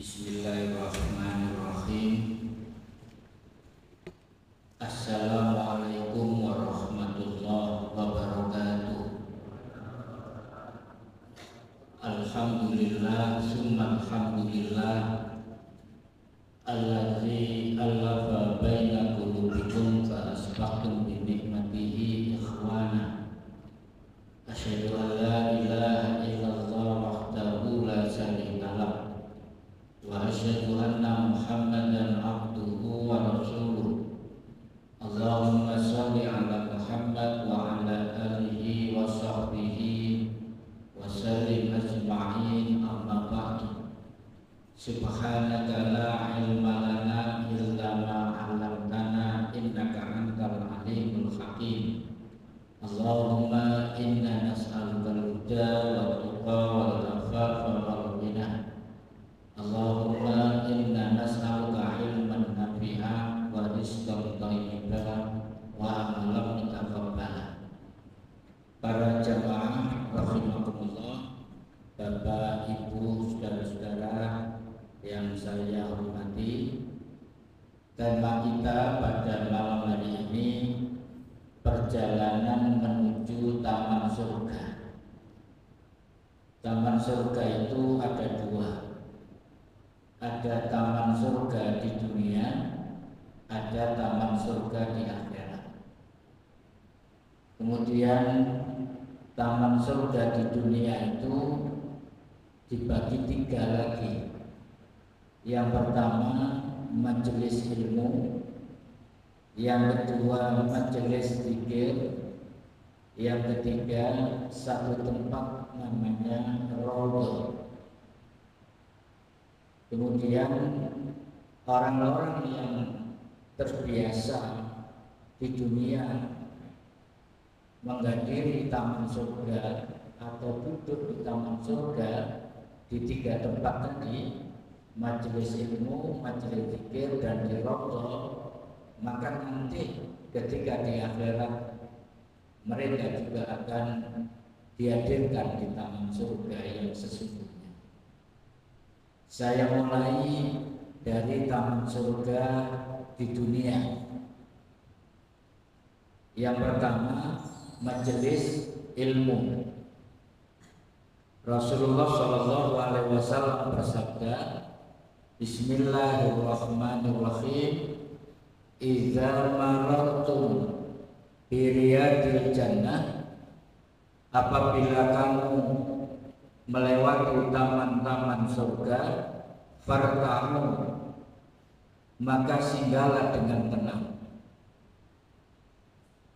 Bismillahirrahmanirrahim. Assalamualaikum warahmatullahi wabarakatuh. Alhamdulillah summa alhamdulillah alladzi allafa baina qulubikum fa asbahtum bi ni'matihi ikhwana. Asyhadu an la ilaha illallah wahdahu la syarika lah wa asyhadu anna Muhammadan abduhu wa rasuluh. Allahumma shalli ala Muhammad wa ala alihi wa sahbihi wa sallim ajma'in, amma ba'du. Subhanaka la ilma lana illa ma 'allamtana innaka antal alimul hakim. Allahumma inna nas'aluka al-huda wa tuqa wal afafa wal ghina. Allahumma inna nas'aluka ilman nafi'a wa rizqan thayyiban wa amalan mutaqabbala. Para jamaah rahimakumullah, Bapak, Ibu, saudara-saudara yang saya hormati, tema kita pada malam hari ini perjalanan menuju taman surga. Taman surga itu ada dua. Ada taman surga di dunia, ada taman surga di akhirat. Kemudian taman surga di dunia itu dibagi tiga lagi. Yang pertama majelis ilmu, yang kedua majelis zikir, yang ketiga satu tempat namanya raudhah. Kemudian orang-orang yang terbiasa di dunia menghadiri taman surga atau duduk di taman surga di tiga tempat tadi, majelis ilmu, majelis zikir, dan di raudhah, maka nanti ketika di akhirat mereka juga akan dihadirkan di taman surga yang sesungguhnya. Saya mulai dari taman surga di dunia. Yang pertama majelis ilmu. Rasulullah Shallallahu Alaihi Wasallam bersabda, Bismillahirrahmanirrahim. Idza marartum bi riyadil jannah, apabila kamu melewati taman-taman surga, fartahu, maka singgahlah dengan tenang.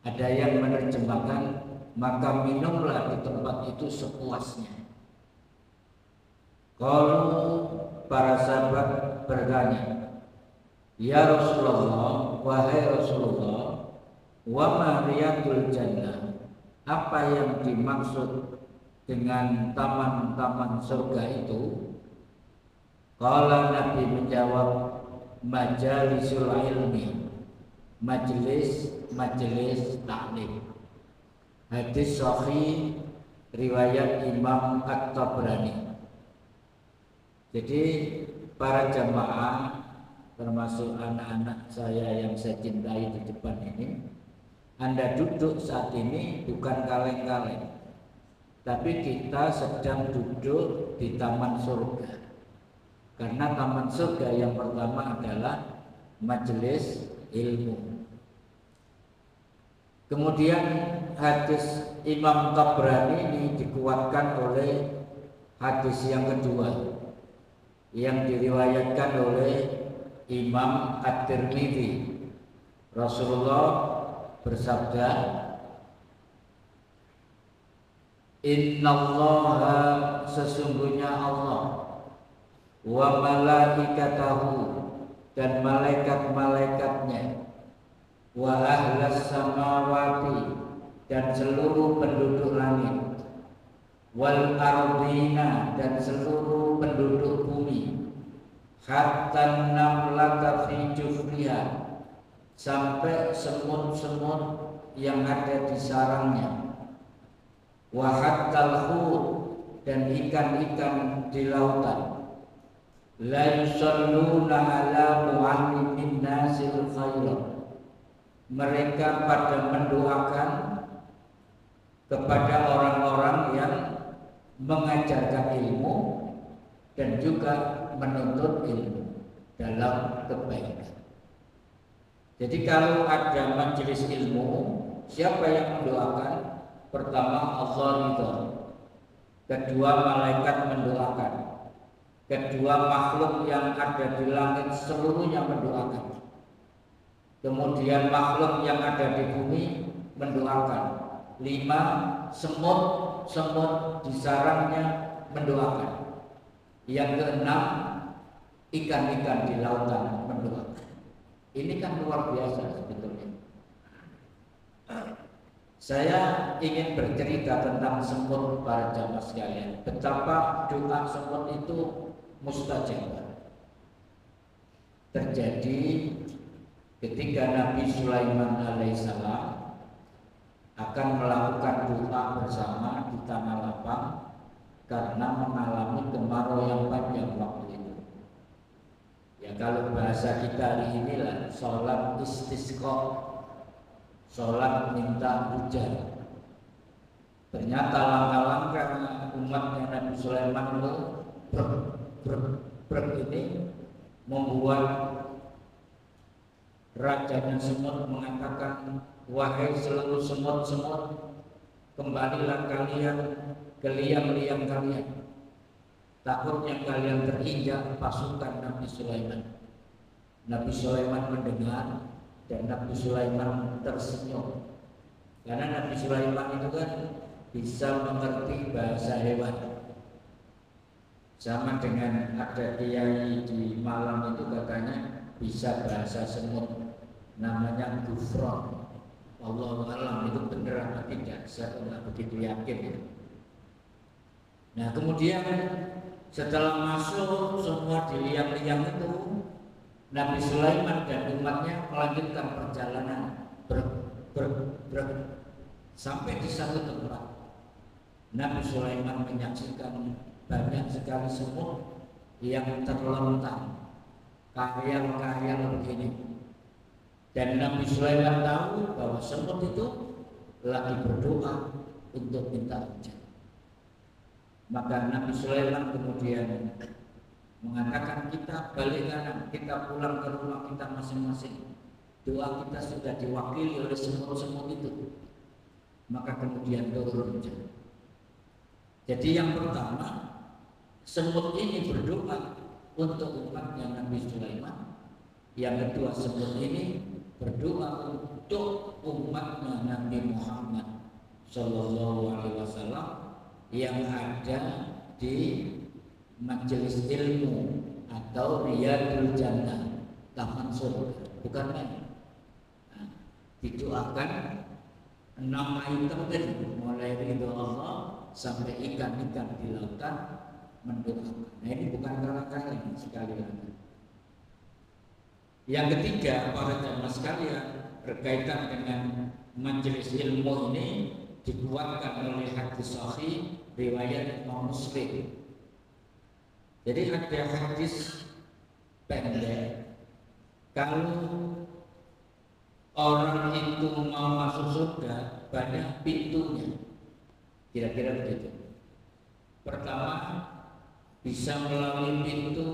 Ada yang menerjemahkan, maka minumlah di tempat itu sepuasnya. Kalau para sahabat bertanya, Ya Rasulullah, wahai Rasulullah, wa ma riyadul jannah, apa yang dimaksud dengan taman-taman surga itu? Qala, Nabi menjawab, majalisul ilmi, majelis taklim. Hadis sahih riwayat Imam At-Tabrani. Jadi para jamaah, termasuk anak-anak saya yang saya cintai di depan ini, Anda duduk saat ini bukan kaleng-kaleng, tapi kita sedang duduk di taman surga. Karena taman surga yang pertama adalah majelis ilmu. Kemudian hadis Imam Tabrani ini dikuatkan oleh hadis yang kedua yang diriwayatkan oleh Imam At-Tirmidzi. Rasulullah bersabda, Innallaha, sesungguhnya Allah, wa malaikatahu, dan malaikat-malaikatnya, wa ahlas samawati, dan seluruh penduduk langit, wal ardina, dan seluruh penduduk bumi, hatta namlata fi jufriha, sampai semut-semut yang ada di sarangnya, wa hattal hut, dan ikan-ikan di lautan, la yusalluna ala muallimin nasil khairan. Mereka pada mendoakan kepada orang-orang yang mengajarkan ilmu dan juga menuntut ilmu dalam kebaikan. Jadi kalau ada majelis ilmu, siapa yang mendoakan? Pertama Allah ridho, kedua malaikat mendoakan, kedua makhluk yang ada di langit seluruhnya mendoakan, kemudian makhluk yang ada di bumi mendoakan, 5 semut di sarangnya mendoakan, yang keenam ikan-ikan di lautan mendoakan. Ini kan luar biasa sebetulnya. Saya ingin bercerita tentang semut para jamaah sekalian, betapa doa semut itu mustajab. Terjadi ketika Nabi Sulaiman alaihissalam akan melakukan doa bersama di tanah lapang karena mengalami kemarau yang panjang waktu itu. Ya kalau bahasa kita hari inilah sholat istisqa, sholat minta hujan. Ternyata langkah-langkah umatnya Nabi Sulaiman itu ini membuat rajanya semut mengatakan, wahai seluruh semut-semut, kembalilah kalian ke liang-liang kalian. Takutnya kalian terinjak pasukan Nabi Sulaiman. Nabi Sulaiman mendengar dan Nabi Sulaiman tersenyum. Karena Nabi Sulaiman itu kan bisa mengerti bahasa hewan. Sama dengan ada kiai di Malang itu katanya bisa bahasa semut, namanya gufron. Wallahu alam itu benar apa tidak, saya tidak begitu yakin ya. Nah kemudian setelah masuk semua di liang-liang itu, Nabi Sulaiman dan umatnya melanjutkan perjalanan sampai di satu tempat. Nabi Sulaiman menyaksikan banyak sekali semut yang terlentang, karyal-karyal begini. Dan Nabi Sulaiman tahu bahwa semut itu lagi berdoa untuk minta hujan. Maka Nabi Sulaiman kemudian mengatakan, kita balik kanan, kita pulang ke rumah kita masing-masing. Doa kita sudah diwakili oleh semut-semut itu. Maka kemudian turun hujan. Jadi yang pertama, semut ini berdoa untuk umatnya Nabi Sulaiman. Yang kedua, semut ini berdoa untuk umatnya Nabi Muhammad Sallallahu Alaihi Wasallam yang ada di majelis ilmu atau Riyadul Jannah, taman surga, bukan main. Nah, didoakan 6 item tadi, mulai ridho Allah sampai ikan-ikan di lautan mendoakan. Nah ini bukan kaleng-kaleng sekali lagi. Yang ketiga, para jamaah sekalian, berkaitan dengan majelis ilmu ini dikuatkan oleh hadis sahih riwayat Imam Muslim. Jadi ada hadis pendek, kalau orang itu mau masuk surga banyak pintunya, kira-kira begitu. Pertama, bisa melalui pintu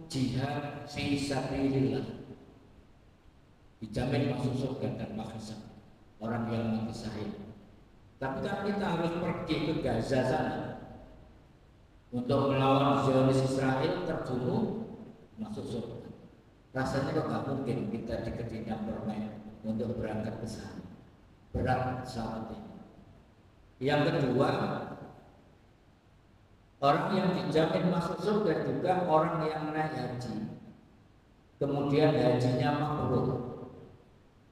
jihad fi sabilillah, dijamin masuk surga dan mahsyar orang yang mati syahid. Tapi kan kita harus pergi ke Gaza sana untuk melawan Zionis Israel, terbunuh, masuk surga. Rasanya kok nggak mungkin kita dikenyang permen untuk berangkat ke sana. Berat saat ini. Yang kedua, orang yang dijamin masuk surga juga orang yang naik haji, kemudian hajinya mabrur.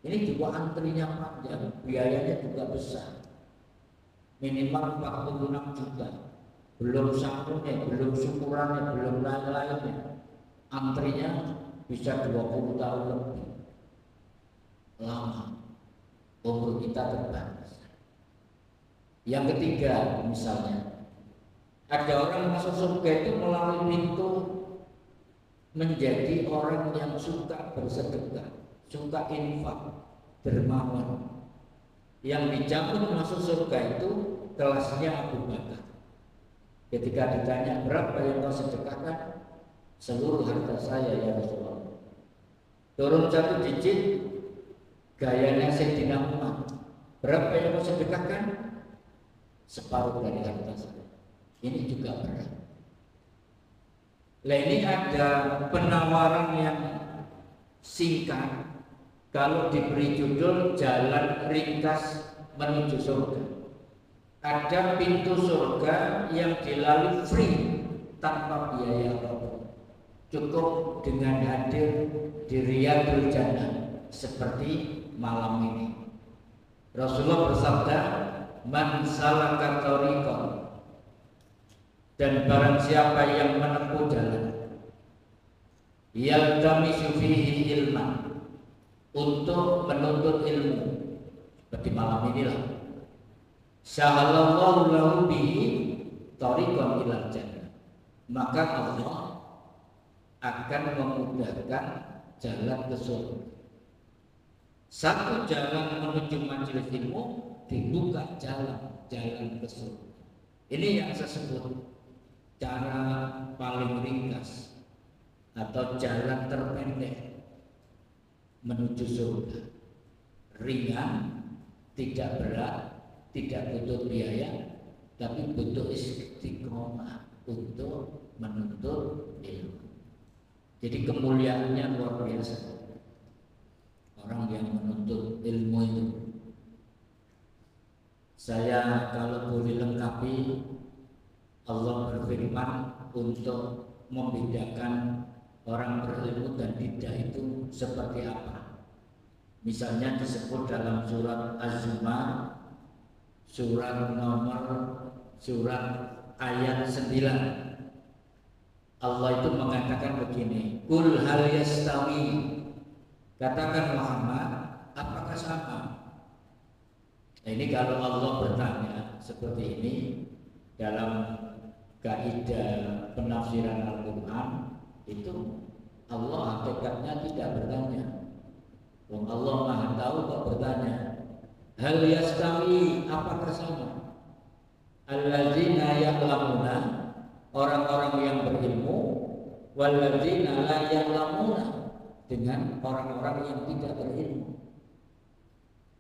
Ini juga antrinya panjang, biayanya juga besar, minimal 46 juta. Belum santunnya, belum syukurannya, belum lain-lainnya. Antrinya bisa 20 tahun lebih. Lama. Umur kita terbatas. Yang ketiga, misalnya ada orang masuk surga itu melalui pintu menjadi orang yang suka bersedekah, suka infak, dermawan. Yang dijamin masuk surga itu kelasnya Abu Bakar. Ketika ditanya berapa yang kau sedekahkan, seluruh harta saya ya Rasulullah. Turun satu digit, gayanya Sayyidina Umar. Berapa yang kau sedekahkan? Separuh dari harta saya. Ini juga berat. Nah, ini ada penawaran yang singkat. Kalau diberi judul Jalan Ringkas Menuju Surga, ada pintu surga yang dilalui free tanpa biaya apapun. Cukup dengan hadir di Riyadul Jannah seperti malam ini. Rasulullah bersabda, "Man salaka tariqan," dan barang siapa yang menempuh jalan, yaltamisu fihi ilman, untuk menuntut ilmu, seperti malam inilah, syahalallahu lahu bihi tariqan ilal jannah, maka Allah akan memudahkan jalan ke surga. Satu jalan menuju majelis ilmu dibuka jalan ke surga. Ini yang saya sebut cara paling ringkas atau jalan terpendek menuju surga. Ringan, tidak berat, tidak butuh biaya, tapi butuh istiqomah untuk menuntut ilmu. Jadi kemuliaannya luar biasa. Orang yang menuntut ilmu itu, saya kalau boleh lengkapi, Allah berfirman untuk membedakan orang berilmu dan tidak itu seperti apa. Misalnya disebut dalam surat Az-Zumar, surat ayat 9. Allah itu mengatakan begini, "Qul hal yastawi," katakan Muhammad, apakah sama? Nah, ini kalau Allah bertanya seperti ini dalam kaidah penafsiran Al-Quran, itu Allah hakikatnya tidak bertanya. Allah Maha Tahu kok bertanya. Hal yastawi, apakah sama? Alladzina ya'lamuna, orang-orang yang berilmu, walladzina la ya'lamuna, dengan orang-orang yang tidak berilmu.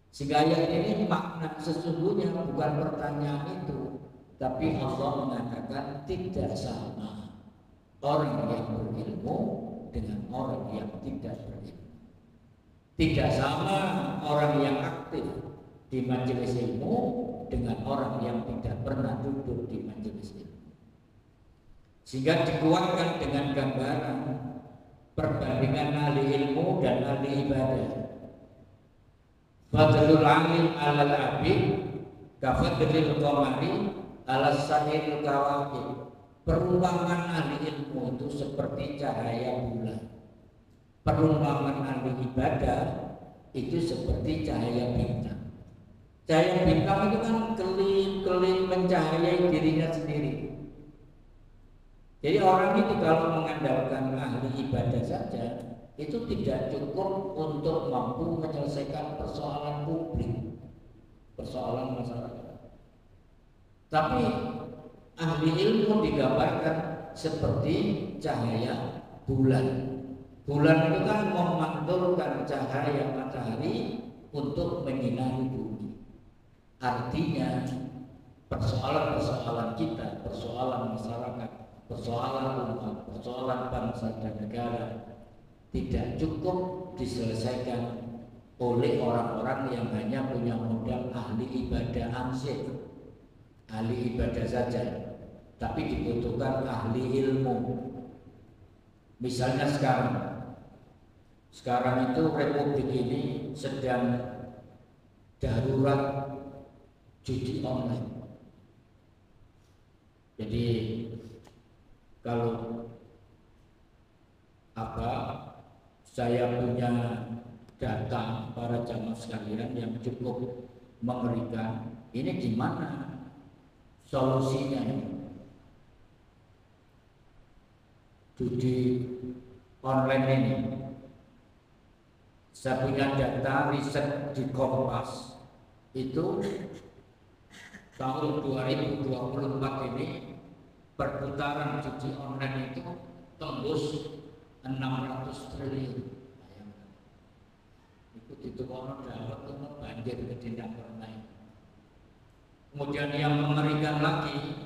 Sehingga ayat ini makna sesungguhnya bukan pertanyaan itu, tapi Allah mengatakan tidak sama orang yang berilmu dengan orang yang tidak berilmu. Tidak sama orang yang aktif di majelis ilmu dengan orang yang tidak pernah duduk di majelis ilmu. Sehingga dikuatkan dengan gambaran perbandingan ahli ilmu dan ahli ibadah. Fadlul alim alal abid kafadlil qamari ala sahil kawakib. Perumpamaan ahli ilmu itu seperti cahaya bulan. Perumpamaan ahli ibadah itu seperti cahaya bintang. Cahaya bintang itu kan kelip-kelip mencahayai dirinya sendiri. Jadi orang itu kalau mengandalkan ahli ibadah saja, itu tidak cukup untuk mampu menyelesaikan persoalan publik, persoalan masyarakat. Tapi ahli ilmu digambarkan seperti cahaya bulan. Bulan itu kan memantulkan cahaya matahari untuk menyinari bumi. Artinya persoalan-persoalan kita, persoalan masyarakat, persoalan umat, persoalan bangsa dan negara tidak cukup diselesaikan oleh orang-orang yang hanya punya modal ahli ibadah ansih, ahli ibadah saja, tapi dibutuhkan ahli ilmu. Misalnya sekarang itu republik ini sedang darurat judi online. Jadi kalau saya punya data para jamaah sekalian yang cukup mengerikan, ini gimana solusinya ini? Judi online ini. Saya punya data riset di Kompas itu tahun 2024 ini perputaran judi online itu tembus 600 triliun. Itu kono dapat banjir ke tindak online. Kemudian yang mengerikan lagi,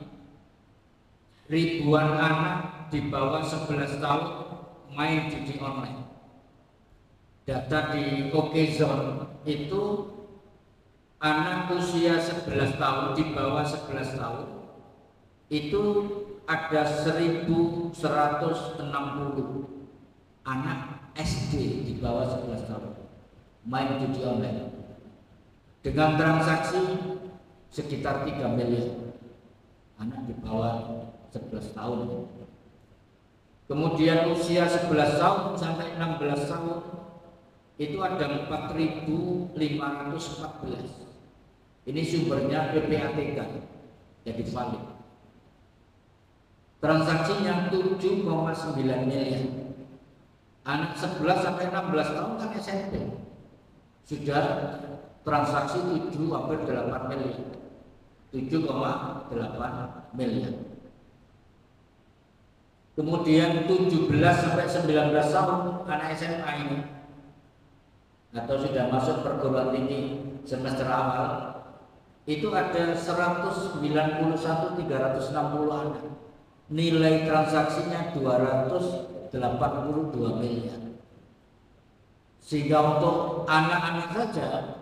ribuan anak di bawah 11 tahun main judi online. Data di Okezone itu anak usia 11 tahun di bawah 11 tahun itu ada 1.160 anak SD di bawah 11 tahun main judi online dengan transaksi sekitar 3 miliar anak di bawah 11 tahun. Kemudian usia 11 tahun sampai 16 tahun itu ada 4.514. Ini sumbernya PPATK, jadi valid. Transaksinya 7,9 miliar. Anak 11 sampai 16 tahun kan SMP. Sudah transaksi 7,8 miliar. 7,8 miliar. Kemudian 17 sampai 19 tahun anak SMA ini atau sudah masuk perguruan tinggi semester awal itu ada 191.360 anak. Nilai transaksinya 282 miliar. Sehingga untuk anak-anak saja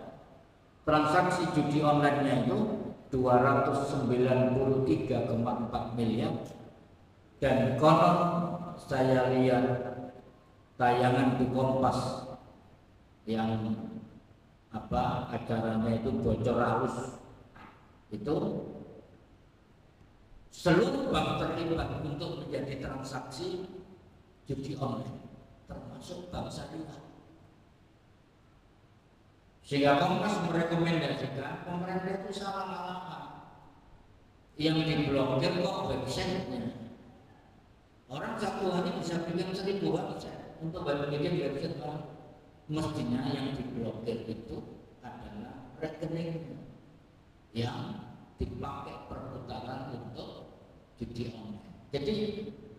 transaksi judi online-nya itu 293,4 miliar. Dan konon saya lihat tayangan di Kompas yang acaranya itu bocor halus itu seluruh bank terlibat untuk menjadi transaksi judi online termasuk bank syariah. Sehingga Kompas merekomendasikan pemerintah itu salah alamat yang diblokir kok websitenya. Orang satu hari bisa bikin 1.000 website untuk bikin website baru. Mestinya yang diblokir itu adalah rekening yang dipakai perputaran untuk judi online. Jadi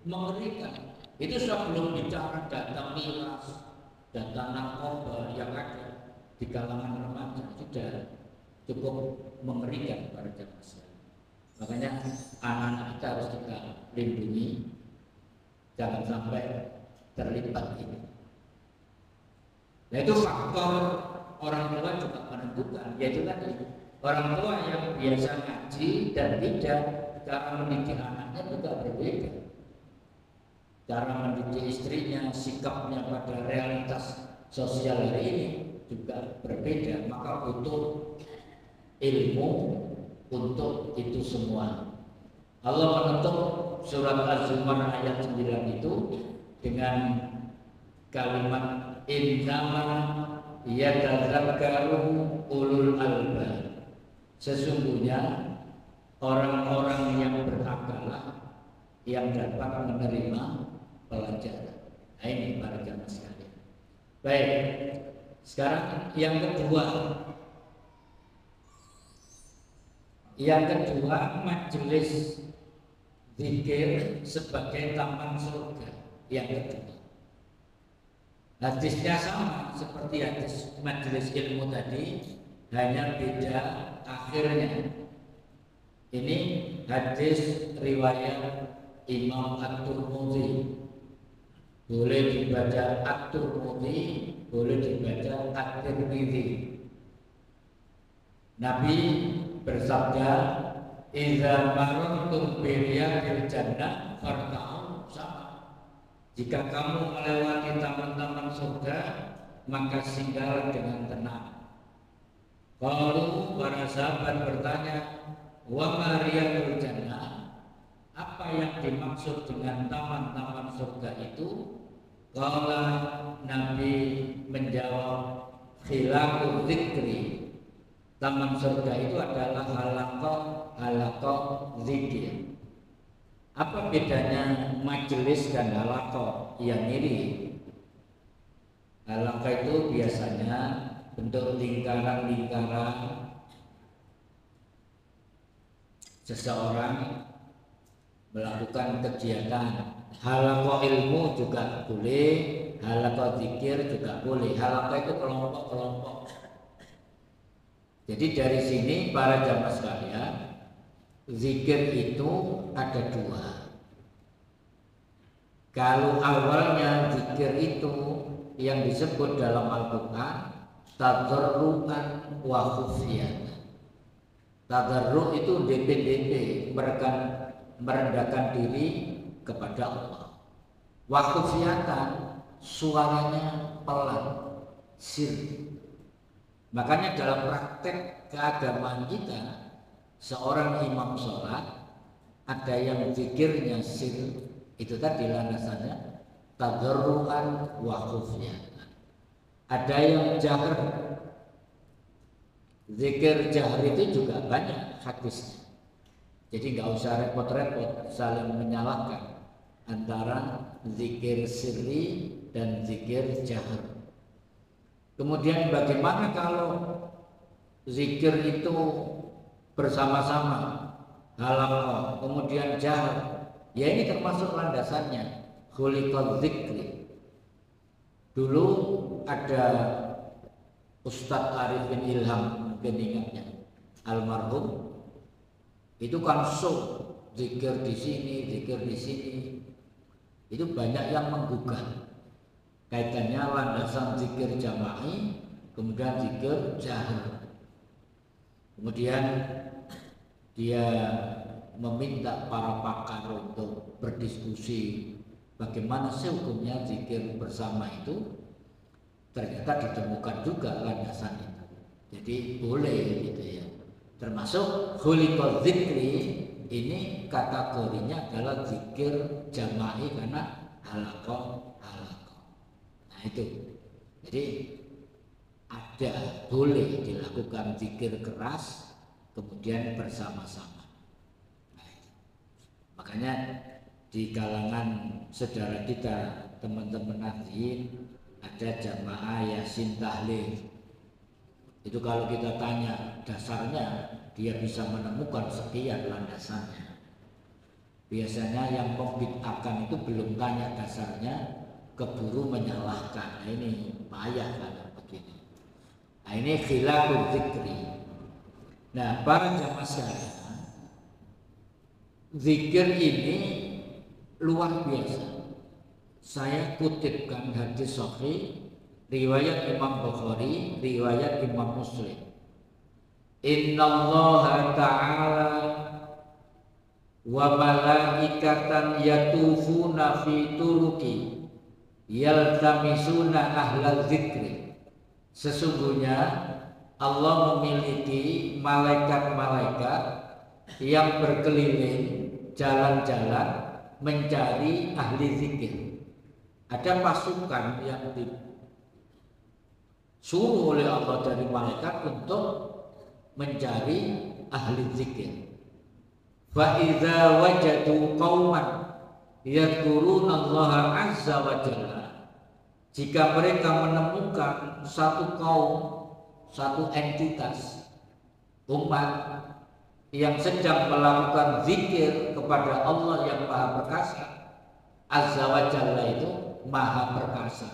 mengerikan. Itu sebelum bicara data miras, data narkoba yang ada di kalangan remaja sudah cukup mengerikan pada zaman sekarang. Makanya anak-anak kita harus kita lindungi, jangan sampai terlibat ini. Nah itu faktor orang tua juga menentukan, yaitu tadi orang tua yang biasa ngaji dan tidak, cara mendidik anaknya juga berbeda. Cara mendidik istrinya, sikapnya pada realitas sosial hari ini juga berbeda. Maka butuh ilmu untuk itu semua. Allah menutup surat Az-Zumar ayat 9 itu dengan kalimat innama yatadzakkaru ulul albab. Sesungguhnya orang-orang yang berakal yang dapat menerima pelajaran. Nah, ini para jamaah sekalian. Baik, sekarang yang kedua. Yang kedua, majelis zikir sebagai taman surga. Yang kedua, hadisnya sama seperti hadis majelis ilmu tadi, hanya beda akhirnya. Ini hadis riwayat Imam At-Tirmidzi. Boleh dibaca At-Tirmidzi, boleh dibaca At-Tirmidzi. Nabi bersabda, "Idza marartum bi riyadil jannah farta'u sama." Jika kamu melewati taman-taman surga, maka singgahlah dengan tenang. Kalau para sahabat bertanya, "Wa ma riyadul jannah?" Apa yang dimaksud dengan taman-taman surga itu? Qala, Nabi menjawab, "Khilaqul dzikri." Taman surga itu adalah halaqah zikir. Apa bedanya majelis dan halaqah yang ini? Halaqah itu biasanya bentuk lingkaran-lingkaran seseorang melakukan kegiatan. Halaqah ilmu juga boleh, halaqah zikir juga boleh. Halaqah itu kelompok-kelompok. Jadi dari sini para jamaah sekalian, zikir itu ada dua. Kalau awalnya zikir itu yang disebut dalam Al-Quran tadarruan wa khufyan. Tadarru itu DP merendahkan diri kepada Allah. Wa khufyatan suaranya pelan, sir. Makanya dalam praktek keagamaan kita, seorang imam sholat ada yang zikirnya sir, itu tadi landasannya tadarruan wa khufyatan. Ada yang jahar. Zikir jahar itu juga banyak hadisnya. Jadi nggak usah repot-repot saling menyalahkan antara zikir sirri dan zikir jahar. Kemudian bagaimana kalau zikir itu bersama-sama, halaqah, kemudian jahar? Ya ini termasuk landasannya khuliqal zikri. Dulu ada Ustadz Arifin Ilham, mungkin ingatnya, almarhum, itu kan zikir di sini, zikir di sini. Itu banyak yang menggugah kaitannya landasan zikir jama'i, kemudian zikir jahar. Kemudian dia meminta para pakar untuk berdiskusi bagaimana sih hukumnya zikir bersama itu. Ternyata ditemukan juga landasan itu. Jadi boleh gitu ya. Termasuk khuliqal zikri ini kategorinya adalah zikir jama'i karena halaqah. Nah itu. Jadi ada boleh dilakukan zikir keras kemudian bersama-sama. Nah, makanya di kalangan saudara kita, teman-teman nahdien, ada jamaah yasin tahlil. Itu kalau kita tanya dasarnya, dia bisa menemukan sekian landasannya. Biasanya yang membid'ahkan itu belum tanya dasarnya, keburu menyalahkan. Nah, ini payah kalau begini. Nah, ini khilaful zikri. Nah, para jamaah sekalian, zikir ini luar biasa. Saya kutipkan hadis sahih riwayat Imam Bukhari, riwayat Imam Muslim. Innallaha ta'ala wa malaikatan yatufuna fi turuki yaltamisuna ahlal zikri. Sesungguhnya Allah memiliki malaikat-malaikat yang berkeliling jalan-jalan mencari ahli zikir. Ada pasukan yang disuruh oleh Allah dari malaikat untuk mencari ahli zikir. Fa idza wajadu qauman yadhkuruna Allah azza wa jalla. Jika mereka menemukan satu kaum, satu entitas umat yang sedang melakukan zikir kepada Allah yang Maha Perkasa, azza wa jalla itu Maha Perkasa.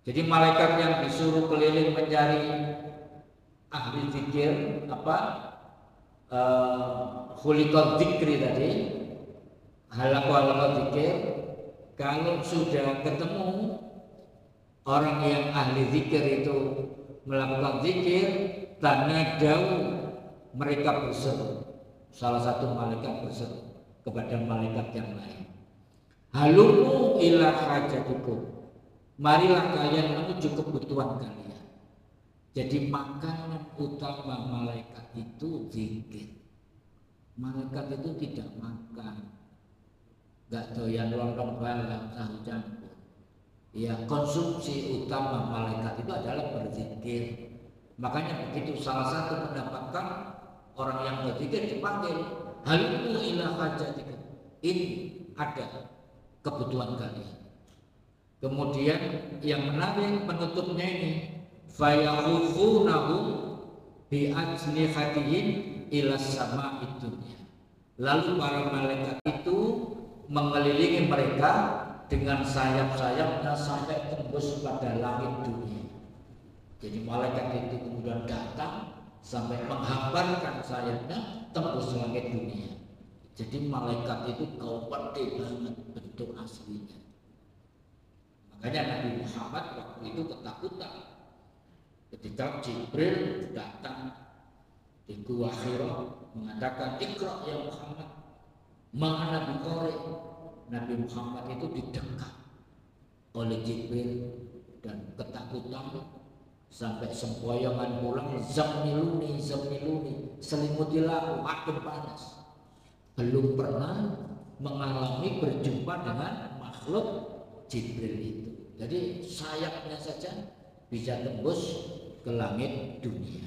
Jadi malaikat yang disuruh keliling mencari ahli zikir khuliqal zikri tadi, halaqah zikir, kalau sudah ketemu orang yang ahli zikir itu melakukan zikir, tanadau, mereka berseru. Salah satu malaikat berseru kepada malaikat yang lain, halumu ila hajatikum, marilah kalian menuju kebutuhan kalian. Jadi makanan utama malaikat itu zikir. Malaikat itu tidak makan, gak doyan lontong balap, tahu campur. Ya, konsumsi utama malaikat itu adalah berzikir. Makanya begitu salah satu mendapatkan orang yang berzikir dipanggil, halumu ila hajatikum, ini ada kebutuhan kalian. Kemudian yang menarik penutupnya ini, fayahufunahu bi ajnihatihim ila sama'i dunya. Lalu para malaikat itu mengelilingi mereka dengan sayap-sayapnya sampai tembus pada langit dunia. Jadi malaikat itu kemudian datang sampai menghamparkan sayapnya tembus langit dunia. Jadi malaikat itu gede banget bentuk aslinya. Makanya Nabi Muhammad waktu itu ketakutan ketika Jibril datang di Gua Hira mengatakan, "Iqra ya Muhammad, ma'ana biqari." Nabi Muhammad itu didekat oleh Jibril dan ketakutan sampai sempoyongan pulang, zamiluni, selimutilah, makin panas. Belum pernah mengalami berjumpa dengan makhluk Jibril itu. Jadi sayapnya saja bisa tembus ke langit dunia.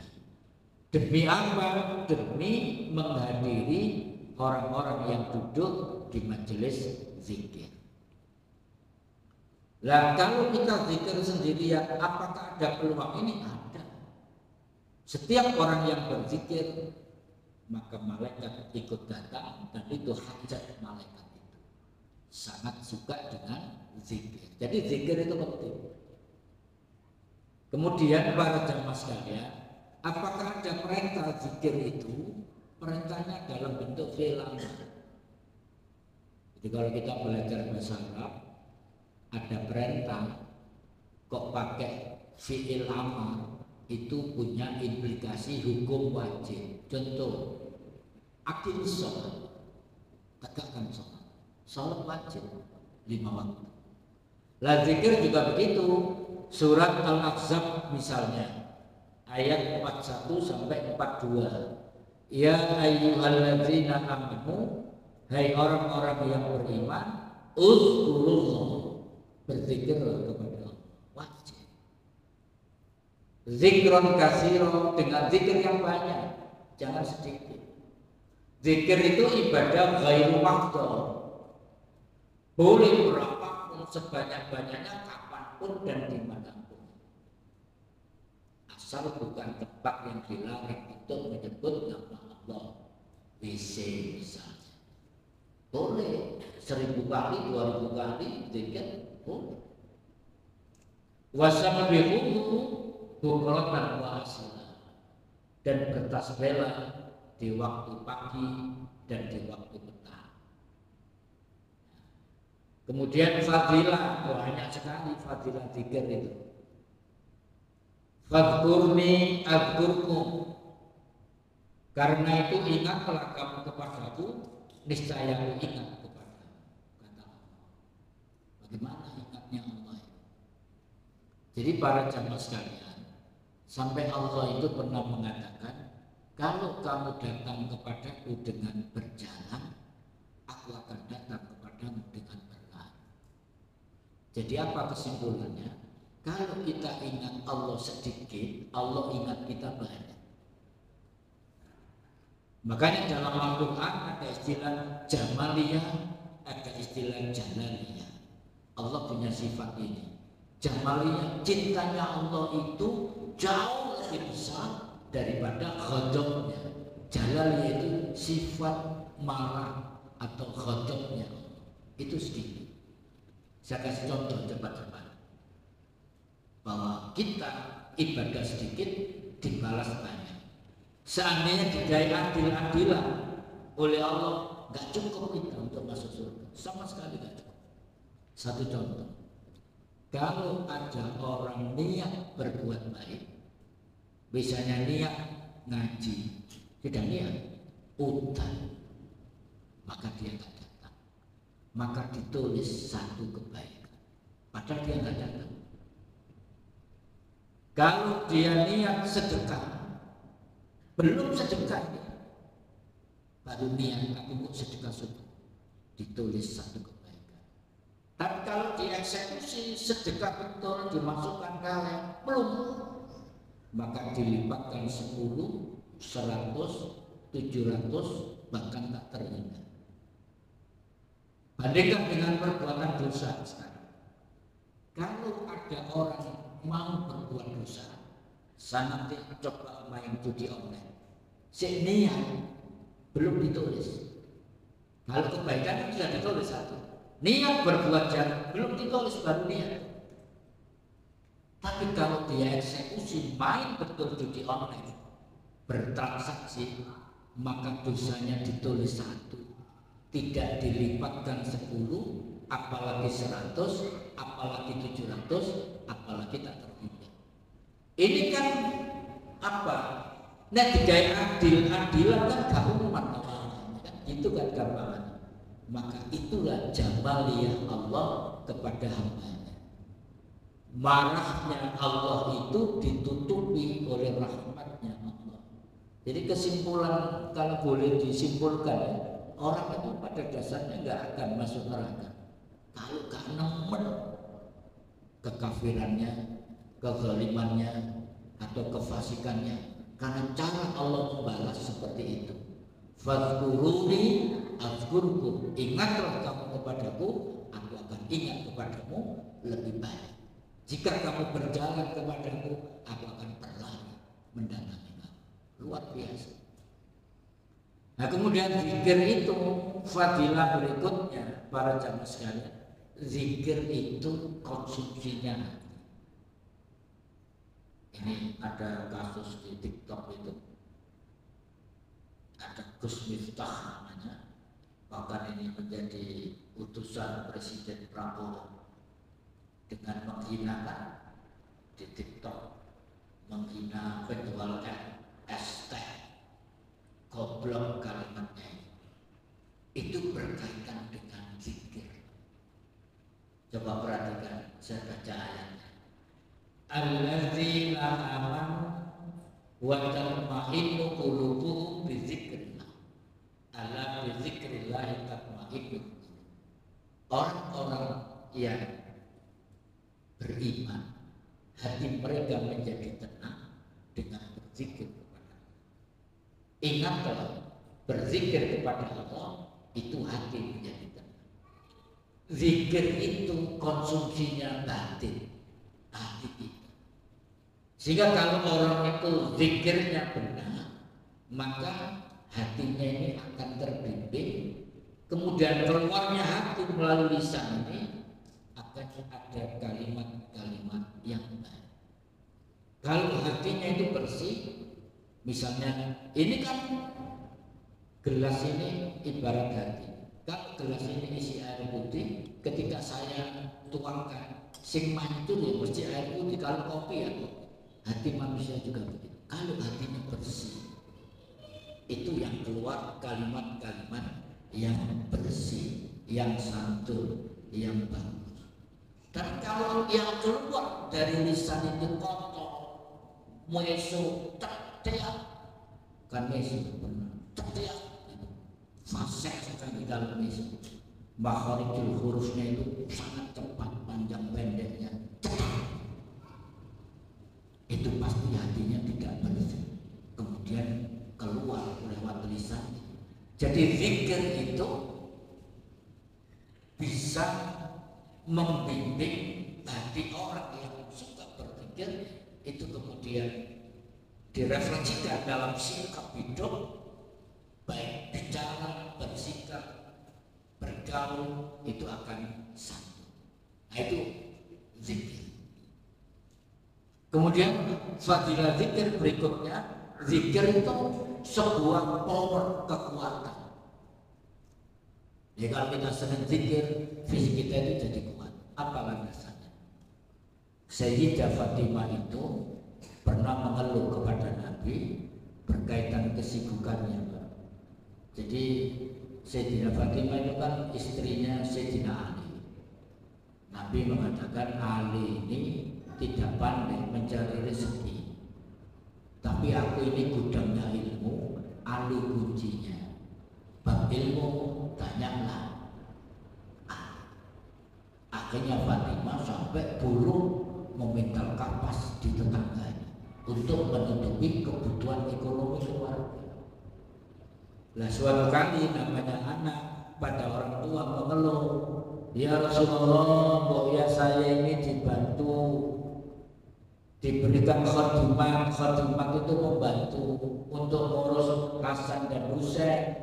Demi apa? Demi menghadiri orang-orang yang duduk di majelis zikir. Lah kalau kita zikir sendirian, apakah ada peluang ini? Ada. Setiap orang yang berzikir, maka malaikat ikut datang, dan itu hajat malaikat itu. Sangat suka dengan zikir. Jadi zikir itu penting. Kemudian para jamaah sekalian, apakah ada perintah zikir itu? Perintahnya dalam bentuk fi'il amr. Jadi kalau kita belajar bahasa Arab, ada perintah kok pakai fi'il amr, itu punya implikasi hukum wajib. Contoh, aqim sholat, tegakkan sholat. Sholat wajib 5 waktu. Lah zikir juga begitu. Surat Al-Ahzab misalnya ayat 41 sampai 42. Ya ayyuhalladzina amanu, hai orang-orang yang beriman, uzkurullah, berzikirlah kepada Allah. Wajib. Zikron kasiro, dengan zikir yang banyak, jangan sedikit. Zikir itu ibadah ghairu maqdar. Boleh berapapun, sebanyak-banyaknya, kapanpun dan dimanapun. Asal bukan tempat yang dilarang untuk menyebut nama Allah. WC misalnya. Boleh 1000 kali, 2000 kali zikir, boleh. Wasabihuhu bukratan wa asila, dan bertasbihlah di waktu pagi dan di waktu petang. Kemudian fadilah, banyak sekali fadilah zikir itu. Fadhkurni adzkurkum, karena itu ingatlah kamu kepadaku, niscaya aku ingat kepadamu, kata Allah. Bagaimana ingatnya Allah? Jadi para jamaah sekalian, sampai Allah itu pernah mengatakan, kalau kamu datang kepadaku dengan berjalan, aku akan datang kepadamu dengan berlari. Jadi apa kesimpulannya? Kalau kita ingat Allah sedikit, Allah ingat kita banyak. Makanya dalam Al-Quran ada istilah jamaliyah, ada istilah jalaliyah. Allah punya sifat ini. Jamaliyah, cintanya Allah itu jauh lebih besar daripada ghadabnya. Jalaliyah itu sifat marah atau ghadabnya itu sedikit. Saya kasih contoh cepat-cepat, bahwa kita ibadah sedikit dibalas banyak. Seandainya didai adil-adilan oleh Allah, nggak cukup kita untuk masuk surga, sama sekali nggak cukup. Satu contoh, kalau ada orang niat berbuat baik, misalnya niat ngaji, tidak niat utang, maka dia nggak datang, maka ditulis satu kebaikan, padahal dia nggak datang. Kalau dia niat sedekah, belum sedekah dia, baru niat aku mau sedekah subuh, ditulis satu kebaikan. Tapi kalau dieksekusi sedekah betul, dimasukkan kaleng, belum, maka dilipatkan 10, 100, 700, bahkan tak terhingga. Bandingkan dengan perbuatan dosa sekarang. Kalau ada orang mau berbuat dosa, saya nanti coba main judi online. Si niat belum ditulis. Kalau kebaikan sudah ditulis satu. Niat berbuat jahat belum ditulis, baru niat. Tapi kalau dia eksekusi main betul judi online, bertransaksi, maka dosanya ditulis satu, tidak dilipatkan 10, apalagi 100, apalagi 700, apalagi tak terhingga. Ini kan apa? Nek digawe adil-adilan kan gak umat kan? Itu kan gambaran. Maka itulah jamaliyah Allah kepada hambanya. Marahnya Allah itu ditutupi oleh rahmatnya Allah. Jadi kesimpulan, kalau boleh disimpulkan ya, orang itu pada dasarnya nggak akan masuk neraka kalau gak nemen kekafirannya, kezalimannya, atau kefasikannya. Karena cara Allah membalas seperti itu. Fadhkuruni azkurkum. Ingatlah kamu kepadaku, aku akan ingat kepadamu lebih baik. Jika kamu berjalan kepadaku, aku akan berlari mendatangi kamu. Luar biasa. Nah kemudian zikir itu fadilah berikutnya para jamaah sekalian. Zikir itu konsumsinya. Ini ada kasus di TikTok itu, ada Gus Miftah namanya, bahkan ini menjadi utusan Presiden Prabowo dengan menghinakan di TikTok, menghina penjual es teh, goblok kalimatnya itu berkaitan dengan zikir. Coba perhatikan, saya baca ayatnya. Alladzina amanu wa tatma'innu qulubuhum bi dzikrillah. Ala bi dzikrillah tatma'innu. Orang-orang yang beriman, hati mereka menjadi tenang dengan berzikir kepada Allah. Ingatlah, berzikir kepada Allah itu hati menjadi tenang. Zikir itu konsumsinya batin, hati kita. Sehingga kalau orang itu zikirnya benar, maka hatinya ini akan terbimbing. Kemudian keluarnya hati melalui lisan ini akan ada kalimat-kalimat yang baik. Kalau hatinya itu bersih, misalnya ini kan gelas ini ibarat hati. Kalau gelas ini isi air putih, ketika saya tuangkan sing mancur ya mesti air putih. Kalau kopi ya kopi. Hati manusia juga begitu. Kalau hatinya bersih, itu yang keluar kalimat-kalimat yang bersih, yang santun, yang bagus. Dan kalau yang keluar dari lisan itu kotor, mesu, tertiak, kan mesu benar, tertiak, fasih sekali dalam mesu. Makharijul hurufnya itu sangat cepat, panjang pendeknya. Itu pasti hatinya tidak bersih, kemudian keluar lewat lisan. Jadi zikir itu bisa membimbing hati orang yang suka berzikir itu, kemudian direfleksikan dalam sikap hidup, baik bicara, bersikap, bergaul, itu akan santun. Nah itu zikir. Kemudian fadilah zikir berikutnya, zikir itu sebuah power, kekuatan. Ya kalau kita sering zikir, fisik kita itu jadi kuat. Apa landasannya? Sayyidah Fatimah itu pernah mengeluh kepada Nabi berkaitan kesibukannya. Jadi Sayyidah Fatimah itu kan istrinya Sayyidina Ali. Nabi mengatakan Ali ini tidak pandai mencari rezeki, tapi aku ini gudangnya ilmu, Ali kuncinya. Bab ilmu banyaklah. Akhirnya Fatimah sampai burung memintal kapas di tetangganya untuk menutupi kebutuhan ekonomi keluarga. Nah suatu kali namanya anak pada orang tua mengeluh, Ya Rasulullah, bahwa saya ini dibantu, diberikan khadimat. Khadimat itu membantu untuk ngurus Hasan dan Husain.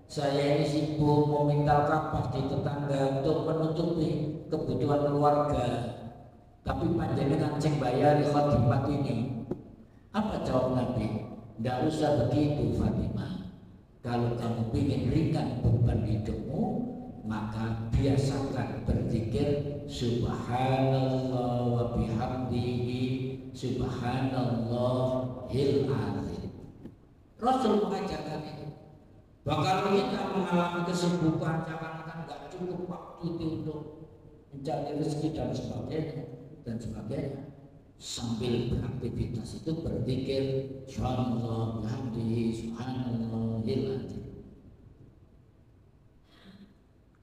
Saya ini sibuk meminta kapas di tetangga untuk menutupi kebutuhan keluarga. Tapi panjenengan ceng bayar khadimat ini. Apa jawab Nabi? Tidak usah begitu Fatimah. Kalau kamu ingin ringan beban hidupmu, maka biasakan berzikir subhanallah wa bihamdihi subhanallahil azim. Rasul mengajarkan itu. Bahkan kita mengalami kesibukan seakan-akan nggak cukup waktu itu untuk mencari rezeki dan sebagainya. Sambil beraktivitas itu berzikir subhanallah bihamdihi subhanallahil azim.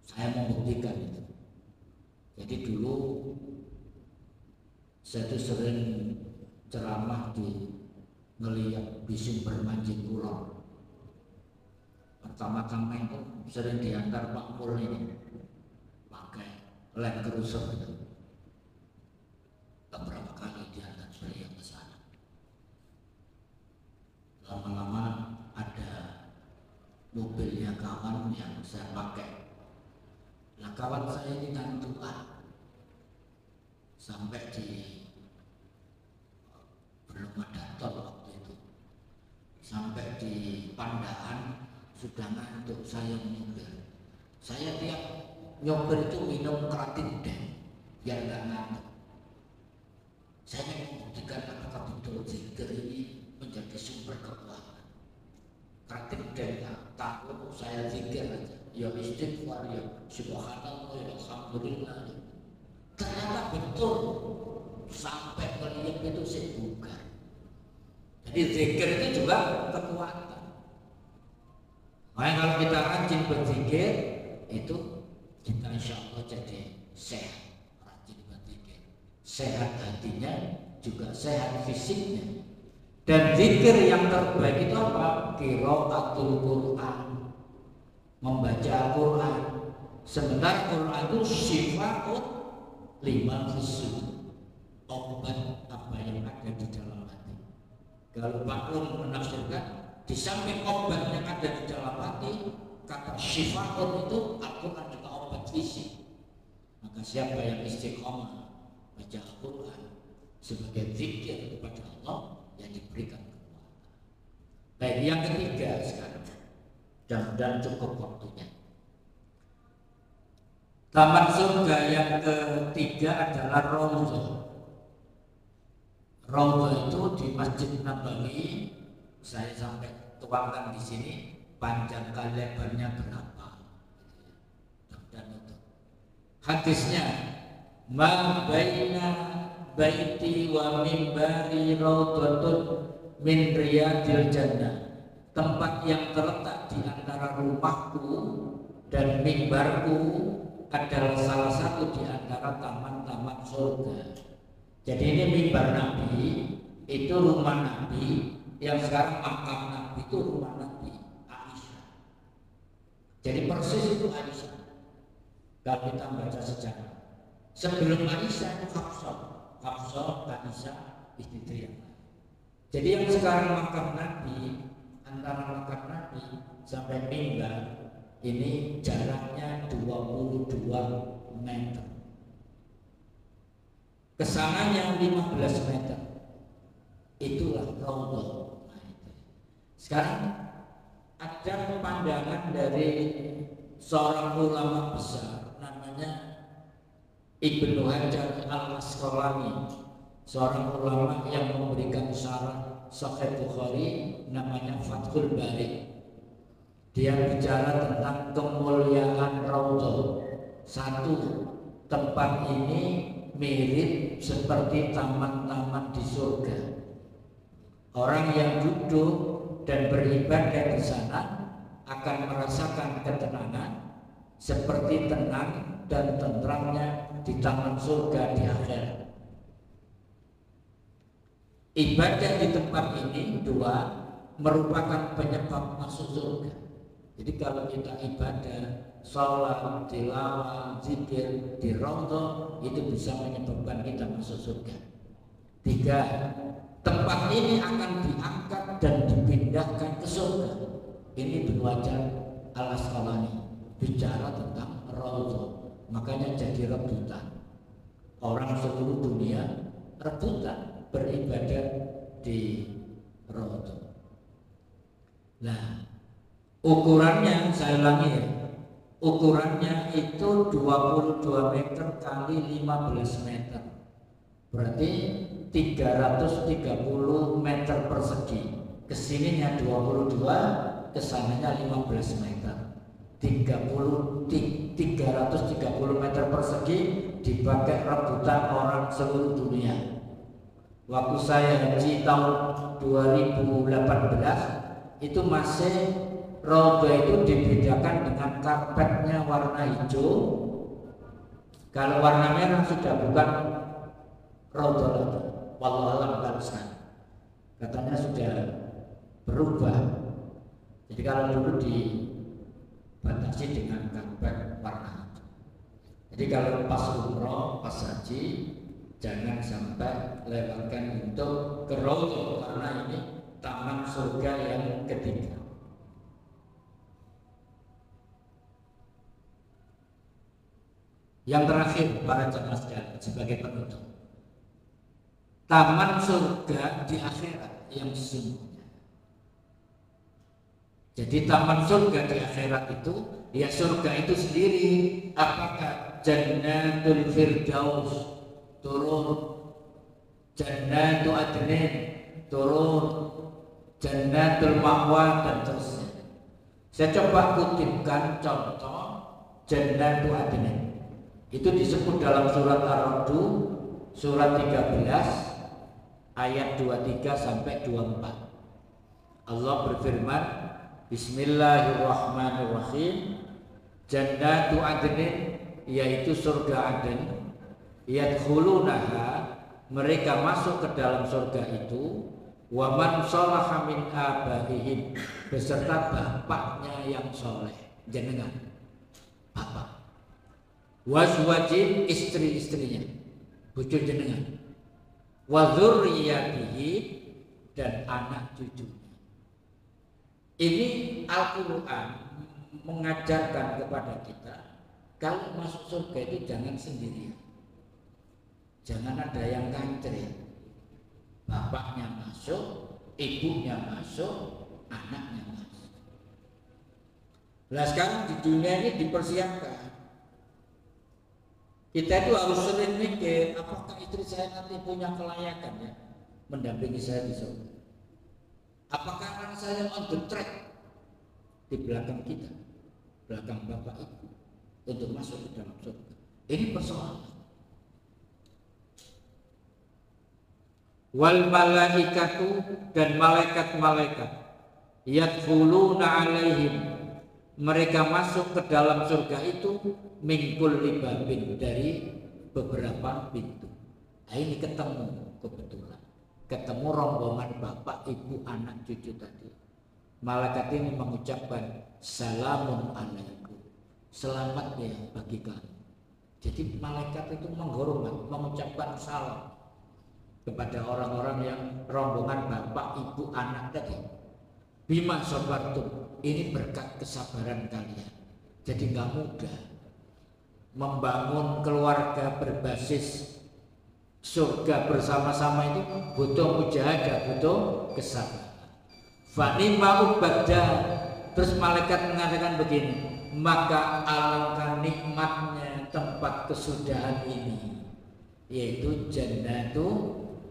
Saya membuktikan itu. Jadi dulu saya itu sering ceramah di ngeliat di sumber Mancing Kulon. Pertama-tama itu sering diantar Pak Mul ini pakai Land Cruiser itu. Beberapa kali diantar beliau ke sana. Lama-lama ada mobilnya kawan yang saya pakai. Nah, kawan saya ini kan tua, sampai di belum ada tol waktu itu, sampai di Pandaan sudah ngantuk saya nyopir. Saya tiap nyopir itu minum Kratin Den biar nggak ngantuk. Saya ingin membuktikan apakah betul zikir ini menjadi sumber kekuatan. Kratin Den tahu saya zikir aja. Ya istighfar, ya subhanallah, ya alhamdulillah. Ternyata betul sampai kalian itu saya buka. Jadi zikir itu juga kekuatan. Makanya kalau kita rajin berzikir, itu kita insya Allah jadi sehat. Rajin berzikir, sehat hatinya, juga sehat fisiknya. Dan zikir yang terbaik itu apa? Qiraatul Quran, membaca Al-Quran. Sebentar Quran itu syifaun lima fisud, obat apa yang ada di dalam hati. Kalau Pak Rum menafsirkan, di samping obat yang ada di dalam hati, kata syifaun itu Al-Quran juga obat fisik. Maka siapa yang istiqomah baca Al-Quran sebagai zikir kepada Allah, yang diberikan kekuatan. Baik, yang ketiga sekarang, dan cukup waktunya. Taman surga yang ketiga adalah Raudhah. Raudhah itu di Masjid Nabawi. Saya sampai tuangkan di sini panjang kali lebarnya berapa. Dan itu hadisnya, ma baina baiti wa mimbari raudhatun min riyadil jannah. Tempat yang terletak di antara rumahku dan mimbarku adalah salah satu di antara taman-taman surga. Jadi ini mimbar Nabi, itu rumah Nabi, yang sekarang makam Nabi itu rumah Nabi Aisyah. Jadi persis itu Aisyah. Kalau kita baca sejarah, sebelum Aisyah itu Hafsah, Aisyah istri yang lain. Jadi yang sekarang makam Nabi, antara makam Nabi sampai mimbar ini jaraknya 22 meter. Kesananya 15 meter. Itulah Raudhah. Sekarang ada pandangan dari seorang ulama besar namanya Ibnu Hajar Al-Asqalani, seorang ulama yang memberikan syarah Sahih Bukhari namanya Fathul Bari. Dia bicara tentang kemuliaan Raudhah. Satu, tempat ini mirip seperti taman-taman di surga. Orang yang duduk dan beribadah di sana akan merasakan ketenangan seperti tenang dan tentramnya di taman surga di akhirat. Ibadah di tempat ini dua merupakan penyebab masuk surga. Jadi kalau kita ibadah, sholat, tilawah, zikir di Raudhah itu bisa menyebabkan kita masuk surga. 3, tempat ini akan diangkat dan dipindahkan ke surga. Ini Ibnu Hajar Al-Asqalani bicara tentang Raudhah. Makanya jadi rebutan. Orang seluruh dunia rebutan beribadah di Raudhah. Nah, ukurannya saya ulangi ya. Ukurannya itu 22 meter kali 15 meter. Berarti 330 meter persegi. Kesininya 22, kesananya 15 meter. 330 meter persegi dipakai rebutan orang seluruh dunia. Waktu saya haji tahun 2018 itu masih Raudhah itu dibedakan dengan karpetnya warna hijau. Kalau warna merah sudah bukan Raudhah lagi. Wallahu a'lam bishawab. Katanya sudah berubah. Jadi kalau dulu dibatasi dengan karpet warna hijau. Jadi kalau pas umroh, pas haji, jangan sampai lewatkan untuk ke Raudhah karena ini taman surga yang ketiga. Yang terakhir para jamaah sekalian sebagai penutup, taman surga di akhirat yang sesungguhnya. Jadi taman surga di akhirat itu, ya surga itu sendiri. Apakah Jannatul Firdaus turun, Jannatul Adnin turun, Jannatul Ma'wa dan terusnya. Saya coba kutipkan contoh Jannatul Adnin. Itu disebut dalam surat Ar-Ra'd surat 13 ayat 23 sampai 24. Allah berfirman, Bismillahirrahmanirrahim. Jannatu adnin, yaitu surga Aden, yadkhulunaha, mereka masuk ke dalam surga itu, wa man sholaha min abaihim, beserta bapaknya yang soleh, jenengan bapak, wazwajin, istri-istrinya, bojo jenengan, wa dzurriyyatihi, dan anak cucunya. Ini Al-Quran mengajarkan kepada kita, kalau masuk surga itu jangan sendirian, jangan ada yang ngantri. Bapaknya masuk, ibunya masuk, anaknya masuk. Nah sekarang di dunia ini dipersiapkan. Kita itu harus sering mikir, apakah istri saya nanti punya kelayakan ya mendampingi saya di surga? Apakah anak saya on the track di belakang kita, belakang bapak ibu, untuk masuk ke dalam surga? Ini persoalan. Wal malaikatu, dan malaikat-malaikat, yadkhuluna alaihim, mereka masuk ke dalam surga itu min kulli babin, dari beberapa pintu. Nah, ini ketemu kebetulan, ketemu rombongan bapak, ibu, anak, cucu tadi. Malaikat ini mengucapkan salamun alaikum, selamat ya bagi kamu. Jadi malaikat itu menghormat, mengucapkan salam kepada orang-orang yang rombongan bapak, ibu, anak tadi. Bima sabartum, ini berkat kesabaran kalian. Jadi nggak mudah membangun keluarga berbasis surga bersama-sama, itu butuh mujahadah, butuh kesabaran. Fanima ubada, terus malaikat mengatakan begini, maka alangkah nikmatnya tempat kesudahan ini, yaitu Jannatu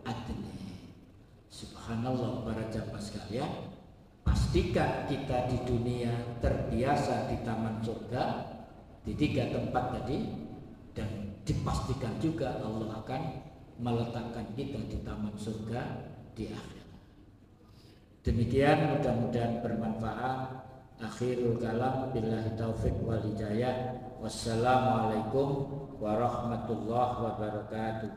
Adnin. Subhanallah para jamaah sekalian, pastikan kita di dunia terbiasa di taman surga, di 3 tempat tadi, dan dipastikan juga Allah akan meletakkan kita di taman surga di akhirat. Demikian, mudah-mudahan bermanfaat. Akhirul kalam, billahi taufik wal hidayah. Wassalamualaikum warahmatullahi wabarakatuh.